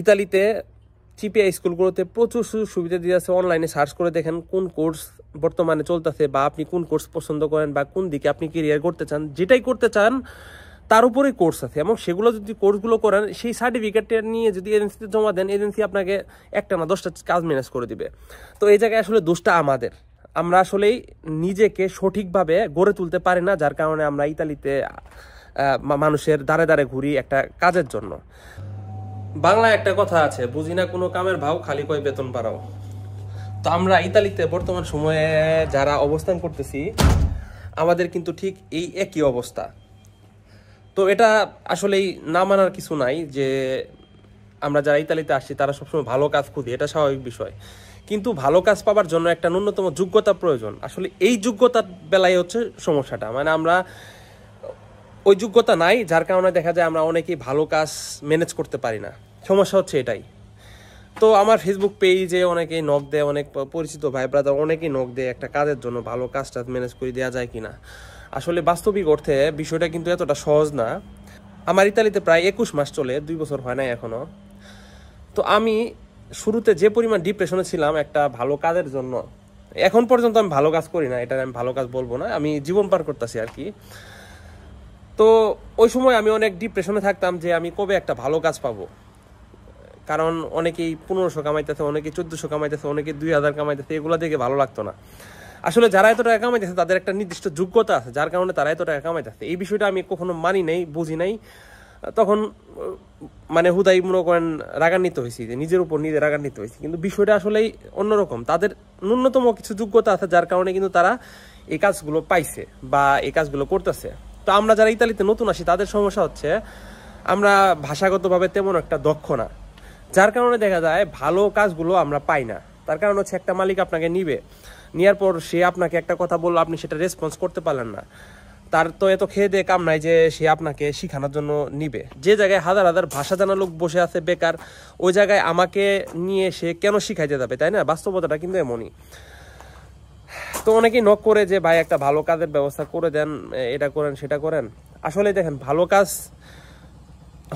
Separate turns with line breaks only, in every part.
ইতালিতে চিপিআই স্কুলগুলোতে প্রচুর সুযোগ সুবিধা দিয়ে আছে। অনলাইনে সার্চ করে দেখেন কোন কোর্স বর্তমানে চলতেছে, বা আপনি কোন কোর্স পছন্দ করেন, বা কোন দিকে আপনি কেরিয়ার করতে চান, যেটাই করতে চান তার উপরেই কোর্স আছে। এবং সেগুলো যদি কোর্সগুলো করেন, সেই সার্টিফিকেটটা নিয়ে যদি এজেন্সিতে জমা দেন, এজেন্সি আপনাকে একটা না 10টা কাজ ম্যানেজ করে দিবে। তো এই জায়গায় আসলে দোষটা আমাদের, আমরা আসলেই নিজেকে সঠিকভাবে গড়ে তুলতে পারি না, যার কারণে আমরা ইতালিতে মানুষের দাঁড়ে দাঁড়ে ঘুরি একটা কাজের জন্য। বাংলায় একটা কথা আছে, বুঝি না কোনো কামের ভাও, খালি কয় বেতন বাড়াও। তো আমরা ইতালিতে বর্তমান সময়ে যারা অবস্থান করতেছি, আমাদের কিন্তু ঠিক এই একই অবস্থা। তো এটা আসলেই না মানার কিছু নাই যে আমরা যারা ইতালিতে আসছি তারা সবসময় ভালো কাজ খুঁজি, এটা স্বাভাবিক বিষয়। কিন্তু ভালো কাজ পাওয়ার জন্য একটা ন্যূনতম যোগ্যতা প্রয়োজন। আসলে এই যোগ্যতার বেলায় হচ্ছে সমস্যাটা, মানে আমরা ওই যোগ্যতা নাই, যার কারণে দেখা যায় আমরা অনেকেই ভালো কাজ ম্যানেজ করতে পারি না। সমস্যা হচ্ছে এটাই। তো আমার ফেসবুক পেজে অনেকেই নক দেয়, অনেক পরিচিত ভাই ব্রাদার অনেকেই নক দেয় একটা কাজের জন্য, ভালো কাজটা ম্যানেজ করে দেওয়া যায় কিনা। আসলে বাস্তবিক অর্থে বিষয়টা কিন্তু এতটা সহজ না। আমার ইতালিতে প্রায় 21 মাস চলে, 2 বছর হয় নাই এখনো। তো আমি শুরুতে যে পরিমাণ ডিপ্রেশনে ছিলাম একটা ভালো কাজের জন্য, এখন পর্যন্ত আমি ভালো কাজ করি না, এটা আমি ভালো কাজ বলবো না, আমি জীবন পার করতেছি আর কি। তো ওই সময় আমি অনেক ডিপ্রেশনে থাকতাম যে আমি কবে একটা ভালো কাজ পাবো। কারণ অনেকেই 1500 কামাইতেছে, অনেকে 1400 কামাইতেছে, অনেকে 2000 কামাইতেছে, এগুলো দেখে ভালো লাগতো না। আসলে যারা এত টাকা কামাইতেছে তাদের একটা নির্দিষ্ট যোগ্যতা আছে, যার কারণে তারা এত টাকা কামাইতেছে। এই বিষয়টা আমি কখনো মানি নাই, বুঝি নাই। তখন মানে হুদাই মনে করেন রাগান্বিত হয়েছি, যে নিজের উপর নিজে রাগান্বিত হয়েছি। কিন্তু বিষয়টা আসলেই অন্যরকম। তাদের ন্যূনতম কিছু যোগ্যতা আছে, যার কারণে কিন্তু তারা এই কাজগুলো পাইছে বা এই কাজগুলো করতেছে। তো আমরা যারা ইতালিতে নতুন আসি তাদের সমস্যা হচ্ছে আমরা ভাষাগতভাবে তেমন একটা দক্ষ না, যার কারণে দেখা যায় ভালো কাজগুলো আমরা পাই না। তার কারণ হচ্ছে একটা মালিক আপনাকে নিবে, নেওয়ার পর সে আপনাকে একটা কথা বললো, আপনি সেটা রেসপন্স করতে পারলেন না। তার তো এত খেয়ে দিয়ে কাম নাই যে সে আপনাকে শেখানোর জন্য নিবে। যে জায়গায় হাজার হাজার ভাষা জানা লোক বসে আছে বেকার, ওই জায়গায় আমাকে নিয়ে সে কেন শিখাইতে যাবে, তাই না? বাস্তবতাটা কিন্তু এমনই। তো অনেকেই নক করে যে ভাই একটা ভালো কাজের ব্যবস্থা করে দেন, এটা করেন সেটা করেন। আসলে দেখেন, ভালো কাজ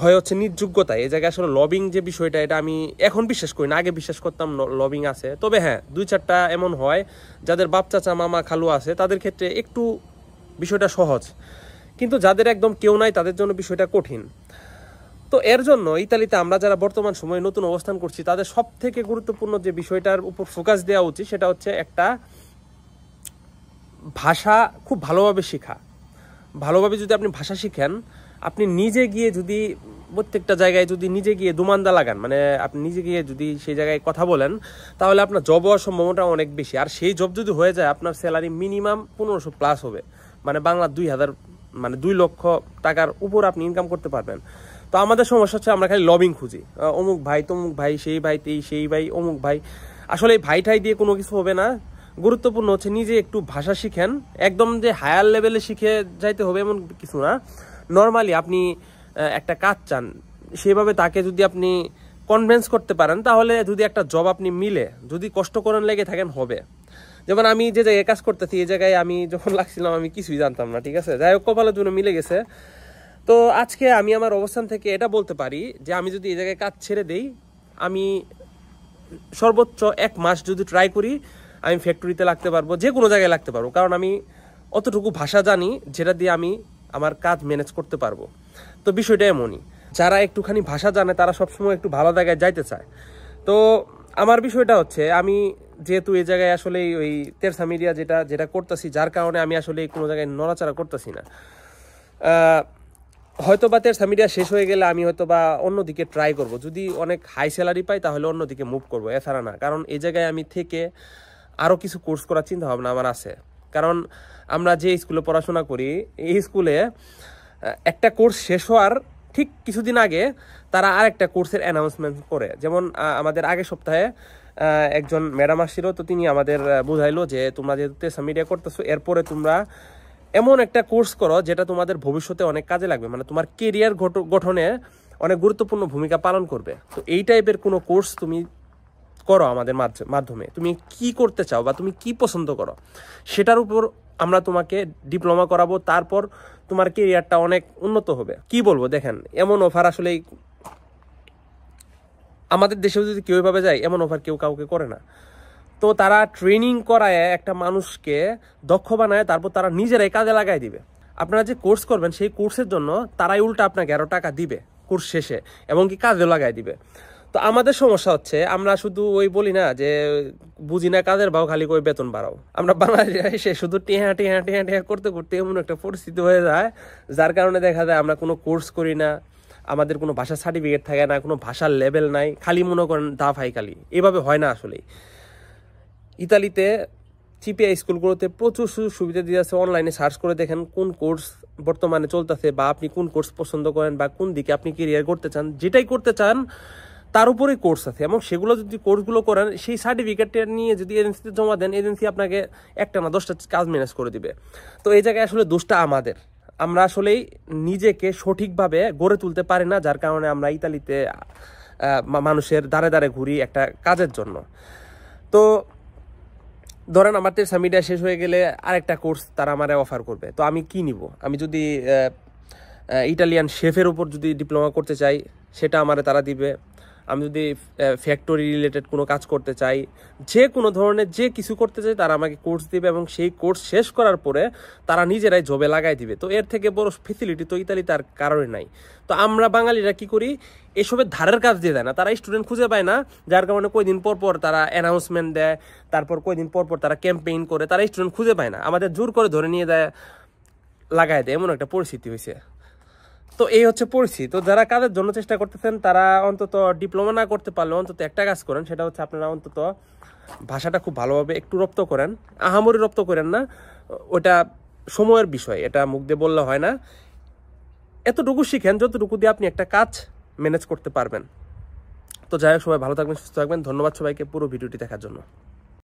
হয় হচ্ছে নিজ যোগ্যতা। এই জায়গায় আসলে লবিং যে বিষয়টা, এটা আমি এখন বিশ্বাস করি না, আগে বিশ্বাস করতাম লবিং আছে। তবে হ্যাঁ, 2-4টা এমন হয় যাদের বাপ চাচা মামা খালু আছে, তাদের ক্ষেত্রে একটু বিষয়টা সহজ। কিন্তু যাদের একদম কেউ নাই, তাদের জন্য বিষয়টা কঠিন। তো এর জন্য ইতালিতে আমরা যারা বর্তমান সময়ে নতুন অবস্থান করছি, তাদের সব থেকে গুরুত্বপূর্ণ যে বিষয়টার উপর ফোকাস দেওয়া উচিত, সেটা হচ্ছে একটা ভাষা খুব ভালোভাবে শেখা। ভালোভাবে যদি আপনি ভাষা শিখেন, আপনি নিজে গিয়ে যদি প্রত্যেকটা জায়গায় যদি নিজে গিয়ে দুমান্দা লাগান, মানে আপনি নিজে গিয়ে যদি সেই জায়গায় কথা বলেন, তাহলে আপনার জব হওয়ার সম্ভাবনাটা অনেক বেশি। আর সেই জব যদি হয়ে যায়, আপনার স্যালারি মিনিমাম 1500 প্লাস হবে, মানে বাংলা 2000, মানে 2 লক্ষ টাকার উপর আপনি ইনকাম করতে পারবেন। তো আমাদের সমস্যা হচ্ছে আমরা খালি লবিং খুঁজি, অমুক ভাই তমুক ভাই, সেই ভাই সেই ভাই অমুক ভাই। আসলে এই ভাই ঠাই দিয়ে কোনো কিছু হবে না। গুরুত্বপূর্ণ হচ্ছে নিজে একটু ভাষা শিখেন। একদম যে হায়ার লেভেলে শিখে যাইতে হবে এমন কিছু না। নর্মালি আপনি একটা কাজ চান, সেভাবে তাকে যদি আপনি কনভিন্স করতে পারেন, তাহলে যদি একটা জব আপনি মিলে, যদি কষ্ট করেন লেগে থাকেন, হবে। যেমন আমি যে জায়গায় কাজ করতেছি, এই জায়গায় আমি যখন লাগছিলাম আমি কিছুই জানতাম না, ঠিক আছে? যাই হোক, কপালের জন্য মিলে গেছে। তো আজকে আমি আমার অবস্থান থেকে এটা বলতে পারি যে আমি যদি এই জায়গায় কাজ ছেড়ে দেই, আমি সর্বোচ্চ 1 মাস যদি ট্রাই করি, আমি ফ্যাক্টরিতে লাগতে পারবো, যে কোনো জায়গায় লাগতে পারবো। কারণ আমি অতটুকু ভাষা জানি যেটা দিয়ে আমি আমার কাজ ম্যানেজ করতে পারবো। তো বিষয়টা এমনই, যারা একটুখানি ভাষা জানে তারা সবসময় একটু ভালো জায়গায় যাইতে চায়। তো আমার বিষয়টা হচ্ছে, আমি যেহেতু এই জায়গায় আসলে ওই তেরসা মিডিয়া যেটা করতেছি, যার কারণে আমি আসলে কোনো জায়গায় নড়াচড়া করতেছি না। হয়তো বা তেরসা মিডিয়া শেষ হয়ে গেলে আমি হয়তো বা অন্যদিকে ট্রাই করব, যদি অনেক হাই স্যালারি পাই তাহলে অন্যদিকে মুভ করবো, এছাড়া না। কারণ এই জায়গায় আমি থেকে আরও কিছু কোর্স করার চিন্তা ভাবনা আমার আছে। কারণ আমরা যে স্কুলে পড়াশোনা করি, এই স্কুলে একটা কোর্স শেষ হওয়ার ঠিক কিছুদিন আগে তারা আরেকটা কোর্সের অ্যানাউন্সমেন্ট করে। যেমন আমাদের আগের সপ্তাহে একজন ম্যাডাম আসছিল, তো তিনি আমাদের বুঝাইলো যে তোমরা যেহেতু তেরসা মিডিয়া করতেছো, এরপরে তোমরা এমন একটা কোর্স করো যেটা তোমাদের ভবিষ্যতে অনেক কাজে লাগবে, মানে তোমার কেরিয়ার গঠনে অনেক গুরুত্বপূর্ণ ভূমিকা পালন করবে। তো এই টাইপের কোনো কোর্স তুমি করো আমাদের মাধ্যমে। তুমি কি করতে চাও বা তুমি কি পছন্দ করো, সেটার উপর আমরা তোমাকে ডিপ্লোমা করাবো, তারপর তোমার কেরিয়ারটা অনেক উন্নত হবে। কি বলবো, দেখেন এমন অফার আসলে আমাদের দেশেও যদি কেউ এভাবে যায়, এমন অফার কেউ কাউকে করে না। তো তারা ট্রেনিং করায় একটা মানুষকে দক্ষ বানায়, তারপর তারা নিজেরাই কাজে লাগাই দিবে। আপনারা যে কোর্স করবেন সেই কোর্সের জন্য তারাই উল্টা আপনাকে আরও টাকা দিবে কোর্স শেষে, এবং কি কাজে লাগাই দিবে। তো আমাদের সমস্যা হচ্ছে, আমরা শুধু ওই বলি না যে বুঝি না কাজের ভাও, খালি কই বেতন বাড়াও। আমরা বাংলাদেশে এসে শুধু টিহা টিহা টিহা টিহা করতে করতে এমন একটা পরিস্থিতি হয়ে যায়, যার কারণে দেখা যায় আমরা কোনো কোর্স করি না, আমাদের কোনো ভাষার সার্টিফিকেট থাকে না, কোনো ভাষার লেভেল নাই, খালি মনে করেন দা ফাই খালি। এভাবে হয় না আসলেই। ইতালিতে চিপিআই স্কুলগুলোতে প্রচুর সুযোগ সুবিধা দিয়ে আছে। অনলাইনে সার্চ করে দেখেন কোন কোর্স বর্তমানে চলতেছে, বা আপনি কোন কোর্স পছন্দ করেন, বা কোন দিকে আপনি কেরিয়ার করতে চান, যেটাই করতে চান তার উপরেই কোর্স আছে। এবং সেগুলো যদি কোর্সগুলো করেন, সেই সার্টিফিকেটটা নিয়ে যদি এজেন্সিতে জমা দেন, এজেন্সি আপনাকে একটা না 10টা কাজ ম্যানেজ করে দিবে। তো এই জায়গায় আসলে দোষটা আমাদের। আমরা আসলেই নিজেকে সঠিকভাবে গড়ে তুলতে পারি না, যার কারণে আমরা ইতালিতে মানুষের দাঁড়ে দাঁড়ে ঘুরি একটা কাজের জন্য। তো ধরেন আমার তেরসা মিডিয়া শেষ হয়ে গেলে আরেকটা কোর্স তারা আমারে অফার করবে, তো আমি কি নিব? আমি যদি ইটালিয়ান শেফের উপর যদি ডিপ্লোমা করতে চাই, সেটা আমারে তারা দিবে। আমি যদি ফ্যাক্টরি রিলেটেড কোনো কাজ করতে চাই, যে কোনো ধরনের যে কিছু করতে চাই, তারা আমাকে কোর্স দিবে, এবং সেই কোর্স শেষ করার পরে তারা নিজেরাই জবে লাগাই দিবে। তো এর থেকে বড় ফেসিলিটি তো ইতালিতে আর কারণে নাই। তো আমরা বাঙালিরা কি করি, এসবের ধারের কাজ দিয়ে দেয় না, তারা স্টুডেন্ট খুঁজে পায় না, যার কারণে কয়দিন পর পর তারা অ্যানাউন্সমেন্ট দেয়, তারপর কয়দিন পর পর তারা ক্যাম্পেইন করে, তারা স্টুডেন্ট খুঁজে পায় না, আমাদের জোর করে ধরে নিয়ে দেয়, লাগাই দেয়। এমন একটা পরিস্থিতি হয়েছে। তো এই হচ্ছে পরিস্থিতি। তো যারা কাজের জন্য চেষ্টা করতেছেন, তারা অন্তত ডিপ্লোমা না করতে পারলে অন্তত একটা কাজ করেন, সেটা হচ্ছে আপনারা অন্তত ভাষাটা খুব ভালোভাবে একটু রপ্ত করেন। আহামরি রপ্ত করেন না, ওটা সময়ের বিষয়, এটা মুখ দিয়ে বললে হয় না। এতটুকু শিখেন যতটুকু দিয়ে আপনি একটা কাজ ম্যানেজ করতে পারবেন। তো যাই হোক, সবাই ভালো থাকবেন, সুস্থ থাকবেন। ধন্যবাদ সবাইকে পুরো ভিডিওটি দেখার জন্য।